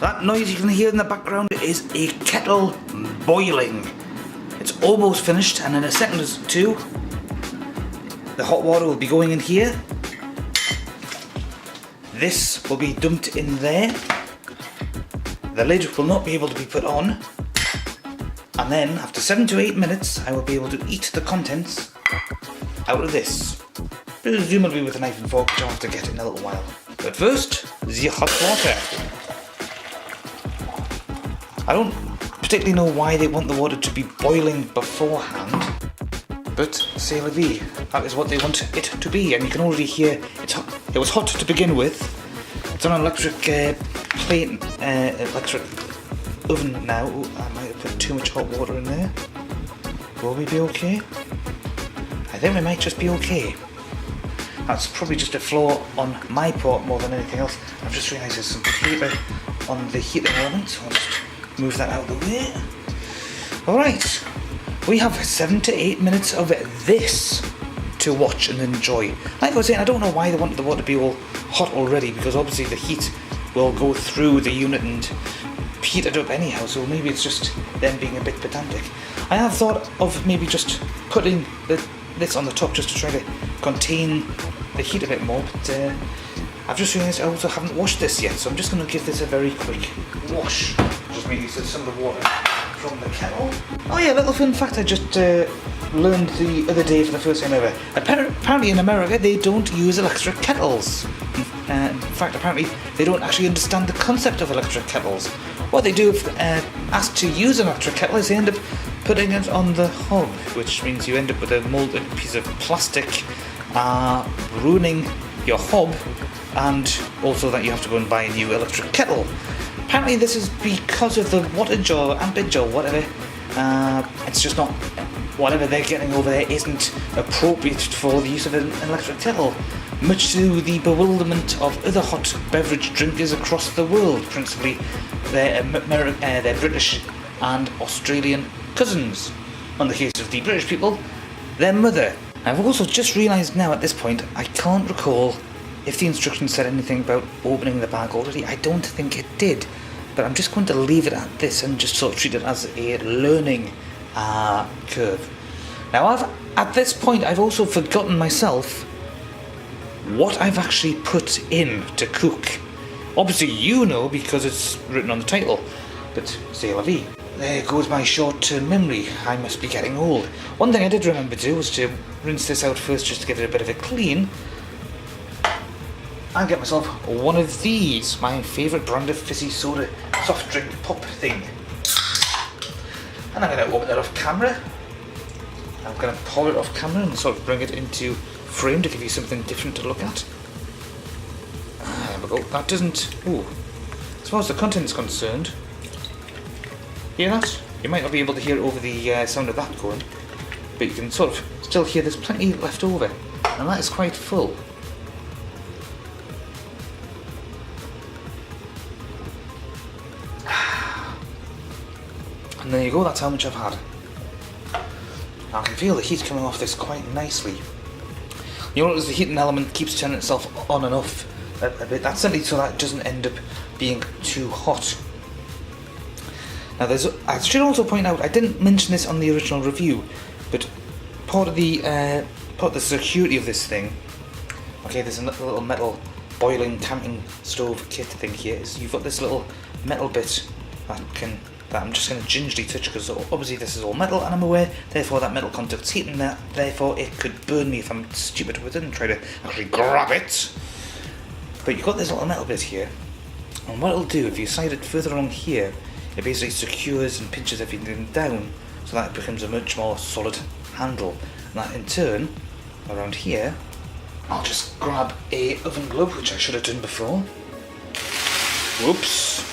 That noise you can hear in the background is a kettle boiling. It's almost finished, and in a second or two, the hot water will be going in here. This will be dumped in there. The lid will not be able to be put on. And then, after 7 to 8 minutes, I will be able to eat the contents out of this. Presumably with a knife and fork, which I'll have to get in a little while. But first, the hot water. I don't particularly know why they want the water to be boiling beforehand, but c'est la vie. That is what they want it to be, and you can already hear it's hot. It was hot to begin with. It's on an electric electric oven now. Ooh, I might have put too much hot water in there. Will we be okay? I think we might just be okay. That's probably just a flaw on my part more than anything else. I've just realised there's some paper on the heating element, so I'll just move that out of the way. Alright, we have 7 to 8 minutes of this to watch and enjoy. Like I was saying, I don't know why they wanted the water to be all hot already, because obviously the heat will go through the unit and heat it up anyhow, so maybe it's just them being a bit pedantic. I have thought of maybe just putting this on the top just to try to contain the heat a bit more, but I've just realised I also haven't washed this yet, so I'm just going to give this a very quick wash. Just maybe use some of the water from the kettle. Oh yeah, little fun fact I just learned the other day for the first time ever. Apparently in America they don't use electric kettles. In fact, apparently they don't actually understand the concept of electric kettles. What they do if asked to use an electric kettle is they end up putting it on the hob, which means you end up with a moulded piece of plastic, ruining your hob, and also that you have to go and buy a new electric kettle. Apparently this is because of the wattage or ampage or whatever. It's just not, whatever they're getting over there isn't appropriate for the use of an electric kettle, much to the bewilderment of other hot beverage drinkers across the world, principally their British and Australian cousins. On the case of the British people, their mother. I've also just realised now at this point, I can't recall if the instructions said anything about opening the bag already. I don't think it did, but I'm just going to leave it at this and just sort of treat it as a learning curve. Now, at this point, I've also forgotten myself what I've actually put in to cook. Obviously, you know because it's written on the title, but c'est la vie. There goes my short-term memory. I must be getting old. One thing I did remember to do was to rinse this out first just to give it a bit of a clean. And get myself one of these, my favourite brand of fizzy soda soft drink pop thing. And I'm going to open it off camera. I'm going to pour it off camera and sort of bring it into frame to give you something different to look at. There we go. That doesn't... Ooh. As far as the content's concerned, hear that? You might not be able to hear it over the sound of that going, but you can sort of still hear there's plenty left over, and that is quite full. And there you go, that's how much I've had. I can feel the heat coming off this quite nicely. You notice the heating element keeps turning itself on and off a bit. That's simply so that it doesn't end up being too hot. Now I should also point out, I didn't mention this on the original review, but part of the security of this thing, okay, there's a little metal boiling camping stove kit thing here, is you've got this little metal bit that I'm just going to gingerly touch, because obviously this is all metal and I'm aware, therefore that metal conducts heat and that therefore it could burn me if I'm stupid with it and try to actually grab it. But you've got this little metal bit here, and what it'll do if you slide it further along here, it basically secures and pinches everything down so that it becomes a much more solid handle. And that in turn, around here, I'll just grab a oven glove, which I should have done before. Whoops.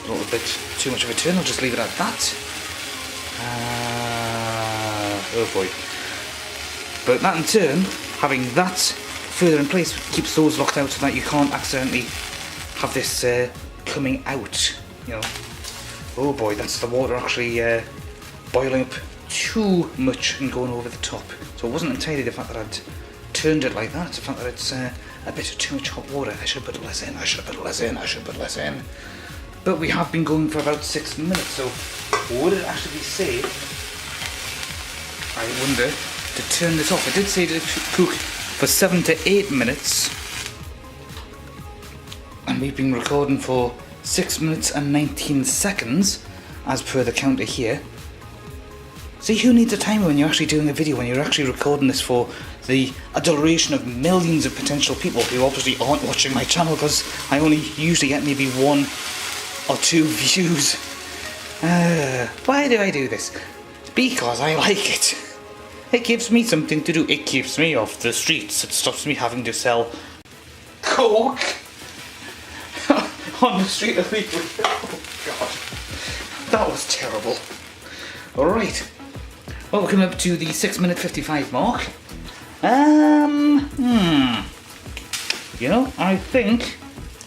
A little bit too much of a turn, I'll just leave it at that. Oh boy. But that in turn, having that further in place keeps those locked out so that you can't accidentally have this coming out, you know. Oh boy, that's the water actually boiling up too much and going over the top. So it wasn't entirely the fact that I'd turned it like that. It's the fact that it's a bit too much hot water. I should put less in, I should put less in, I should put less in. But we have been going for about 6 minutes, so would it actually be safe, I wonder, to turn this off? It did say to cook for 7 to 8 minutes. And we've been recording for 6 minutes and 19 seconds, as per the counter here. See, who needs a timer when you're actually doing a video, when you're actually recording this for the adoration of millions of potential people who obviously aren't watching my channel, because I only usually get maybe 1 or 2 views. Why do I do this? Because I like it. It gives me something to do. It keeps me off the streets. It stops me having to sell coke on the street of people. Oh God, that was terrible. Alright, well, we're coming up to the 6 minute 55 mark. You know, I think,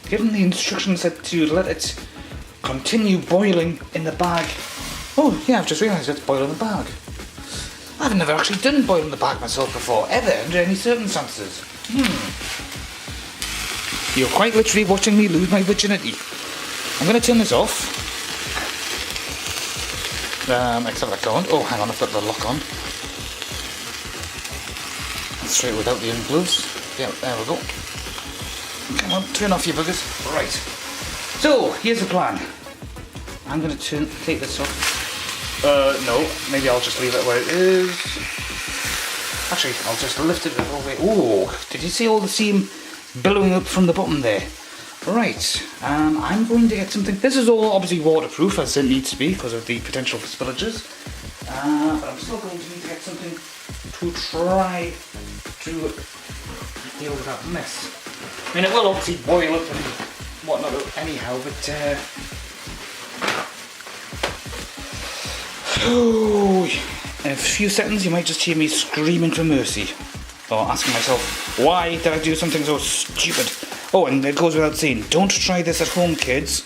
given the instructions that to let it continue boiling in the bag. Oh yeah, I've just realised it's boiling in the bag. I've never actually done boil in the bag myself before, ever, under any circumstances. You're quite literally watching me lose my virginity. I'm going to turn this off. Except I can't. Oh, hang on, I've got the lock on. Straight without the gloves. Yeah, there we go. Come on, turn off your buggers. Right. So, here's the plan. I'm going to take this off. No, maybe I'll just leave it where it is. Actually, I'll just lift it all the way. Oh, did you see all the steam billowing up from the bottom there? Right, I'm going to get something. This is all obviously waterproof, as it needs to be, because of the potential for spillages. But I'm still going to need to get something to try to deal with that mess. I mean, it will obviously boil up and whatnot anyhow, but in a few seconds you might just hear me screaming for mercy, or asking myself, why did I do something so stupid? Oh, and it goes without saying, don't try this at home, kids.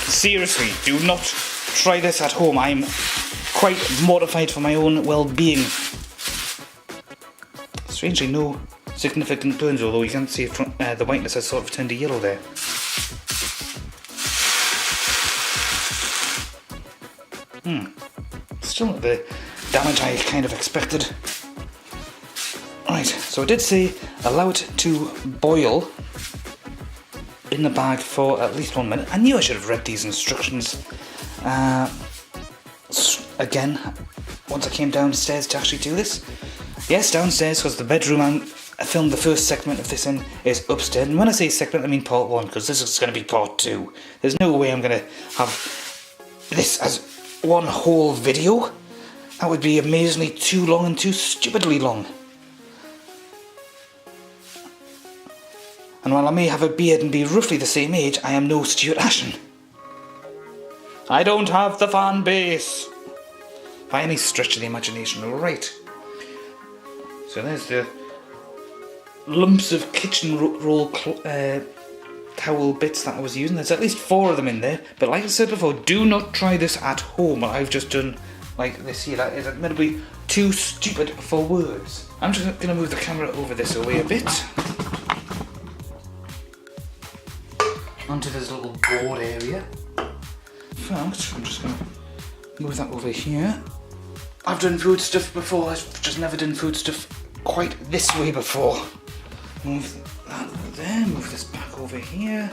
Seriously, do not try this at home. I'm quite mortified for my own well-being. Strangely, no significant burns, although you can see from, the whiteness has sort of turned to yellow there. Still not the damage I kind of expected. Right, so I did say allow it to boil in the bag for at least 1 minute. I knew I should have read these instructions again once I came downstairs to actually do this. Yes, downstairs, because the bedroom I filmed the first segment of this in is upstairs. And when I say segment, I mean part 1, because this is going to be part 2. There's no way I'm going to have this as one whole video. That would be amazingly too long and too stupidly long. And while I may have a beard and be roughly the same age, I am no Stuart Ashen. I don't have the fan base by any stretch of the imagination. Alright. So there's the lumps of kitchen roll towel bits that I was using. There's at least 4 of them in there. But like I said before, do not try this at home. I've just done like this here. That is admittedly too stupid for words. I'm just going to move the camera over this way a bit. Onto this little board area. In fact, I'm just going to move that over here. I've done food stuff before, I've just never done food stuff quite this way before. Move that over there, move this back over here.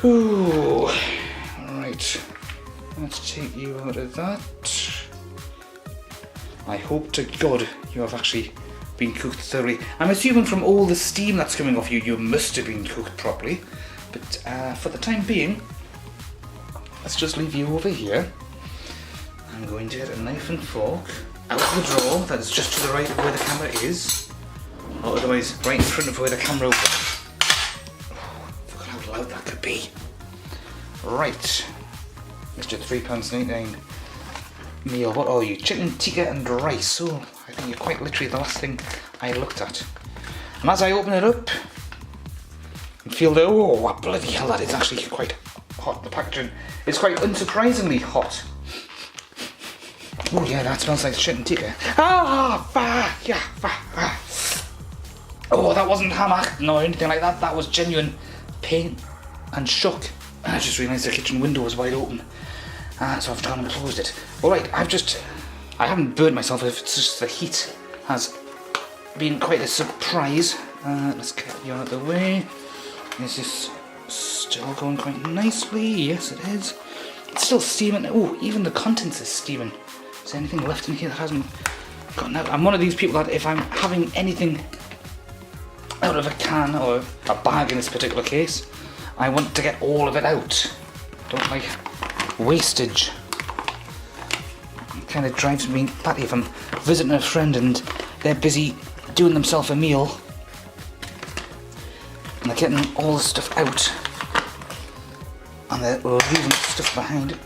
Ooh, right, let's take you out of that. I hope to God you have actually been cooked thoroughly. I'm assuming from all the steam that's coming off you, you must have been cooked properly. But for the time being, let's just leave you over here. I'm going to get a knife and fork out of the drawer that is just to the right of where the camera is. Or otherwise, right in front of where the camera was. Oh, look how loud that could be. Right, Mr. £3.99 meal. What are you? Chicken tikka and rice. Oh, I think you're quite literally the last thing I looked at. And as I open it up, and feel that, oh, what bloody hell, that is actually quite hot. The packaging is quite unsurprisingly hot. Oh yeah, that smells like chicken tikka. Oh, that wasn't ham acting or anything like that. That was genuine pain and shock. I just realised the kitchen window was wide open. So I've gone and closed it. Alright, I haven't burned myself, it's just the heat has been quite a surprise. Let's get you out of the way. Is this still going quite nicely? Yes, it is. It's still steaming. Oh, even the contents is steaming. Is there anything left in here that hasn't gotten out? I'm one of these people that if I'm having anything out of a can or a bag in this particular case, I want to get all of it out. Don't like wastage. It kind of drives me batty if I'm visiting a friend and they're busy doing themselves a meal and they're getting all the stuff out and they're leaving stuff behind.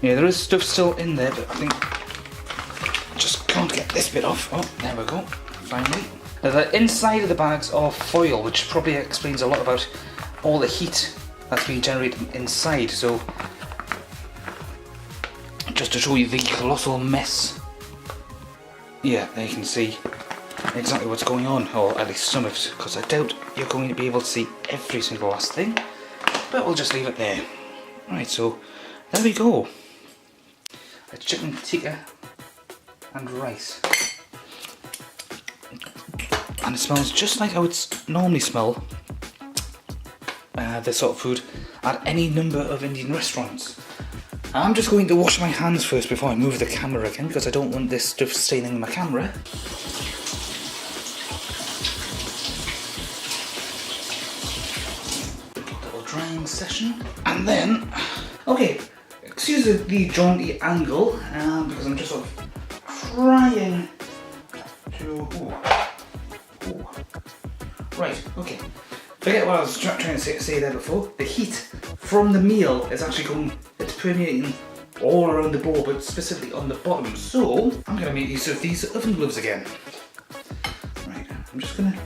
Yeah, there is stuff still in there, but I think I just can't get this bit off. Oh, there we go, finally. Now the inside of the bags are foil, which probably explains a lot about all the heat that's being generated inside. So just to show you the colossal mess. Yeah, there you can see exactly what's going on, or at least some of it, because I doubt you're going to be able to see every single last thing, but we'll just leave it there. Right, so there we go. A chicken tikka and rice. And it smells just like how it's normally smell, this sort of food at any number of Indian restaurants. I'm just going to wash my hands first before I move the camera again, because I don't want this stuff staining my camera. Double drying session. And then, okay, excuse the jaunty angle, because I'm just sort of trying to... Ooh. Right, okay. Forget what I was trying to say there before. The heat from the meal is actually it's permeating all around the bowl, but specifically on the bottom. So I'm going to make use of these oven gloves again. Right, I'm just going to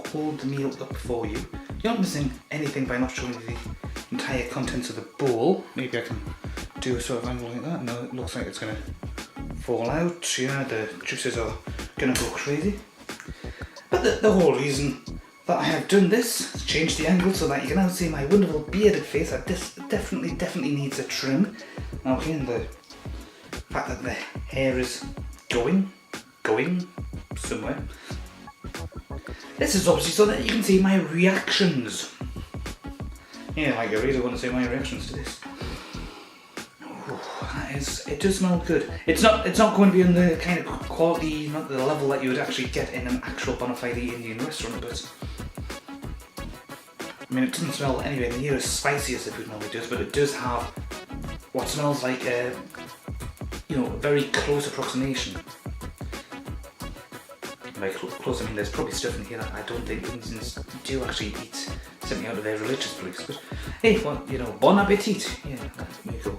hold the meal up for you. You're not missing anything by not showing the entire contents of the bowl. Maybe I can do a sort of angle like that. No, it looks like it's going to fall out. Yeah, the juices are going to go crazy. But the whole reason that I have done this is change the angle so that you can now see my wonderful bearded face that this definitely needs a trim. Okay, and the fact that the hair is going somewhere. This is obviously so that you can see my reactions. Yeah, like I really want to see my reactions to this. It does smell good. It's not going to be on the kind of quality, not the level that you would actually get in an actual bona fide Indian restaurant, but I mean, it doesn't smell anywhere near as spicy as the food normally does, but it does have what smells like a very close approximation. By close, I mean there's probably stuff in here that I don't think Indians do actually eat, simply out of their religious beliefs. But hey, well, bon appetit. Yeah, there you go.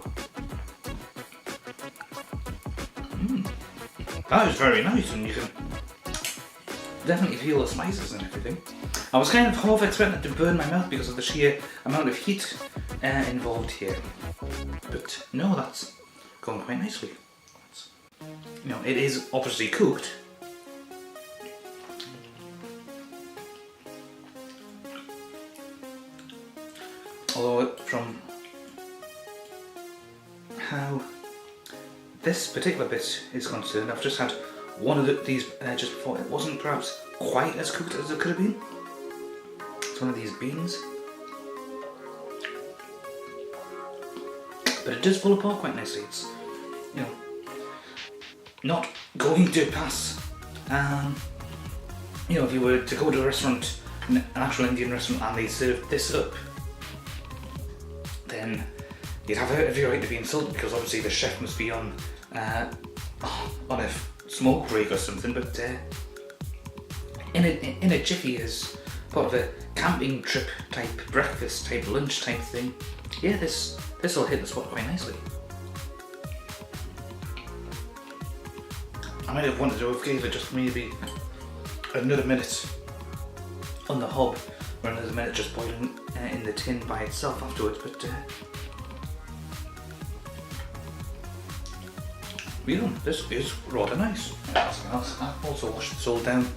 That is very nice, and you can definitely feel the spices and everything. I was kind of half expecting it to burn my mouth because of the sheer amount of heat involved here, but no, that's going quite nicely. It is obviously cooked. Although from how this particular bit is concerned, I've just had one of these just before. It wasn't perhaps quite as cooked as it could have been. It's one of these beans. But it does fall apart quite nicely. It's, not going to pass. If you were to go to a restaurant, an actual Indian restaurant, and they served this up, then you'd have every right to be insulted, because obviously the chef must be on a smoke break or something. But in a jiffy, as part of a camping trip type, breakfast type, lunch type thing, yeah, this will hit the spot quite nicely. I might have wanted to have gave it just maybe another minute on the hob, or another minute just boiling in the tin by itself afterwards, but You know, this is rather nice. I've also washed this all down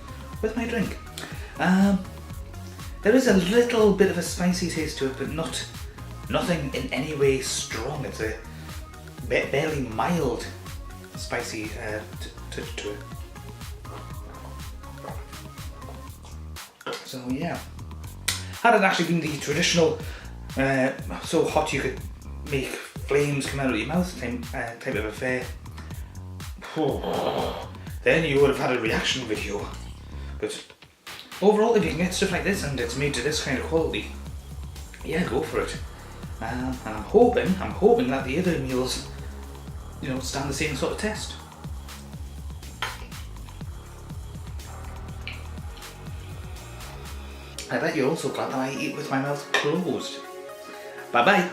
with my drink. There is a little bit of a spicy taste to it, but nothing in any way strong. It's a barely mild spicy touch to it. So yeah, had it actually been the traditional so hot you could make flames come out of your mouth type of affair, then you would have had a reaction video. But overall, if you can get stuff like this and it's made to this kind of quality, yeah, go for it. And I'm hoping that the other meals, you know, stand the same sort of test. I bet you're also glad that I eat with my mouth closed. Bye bye.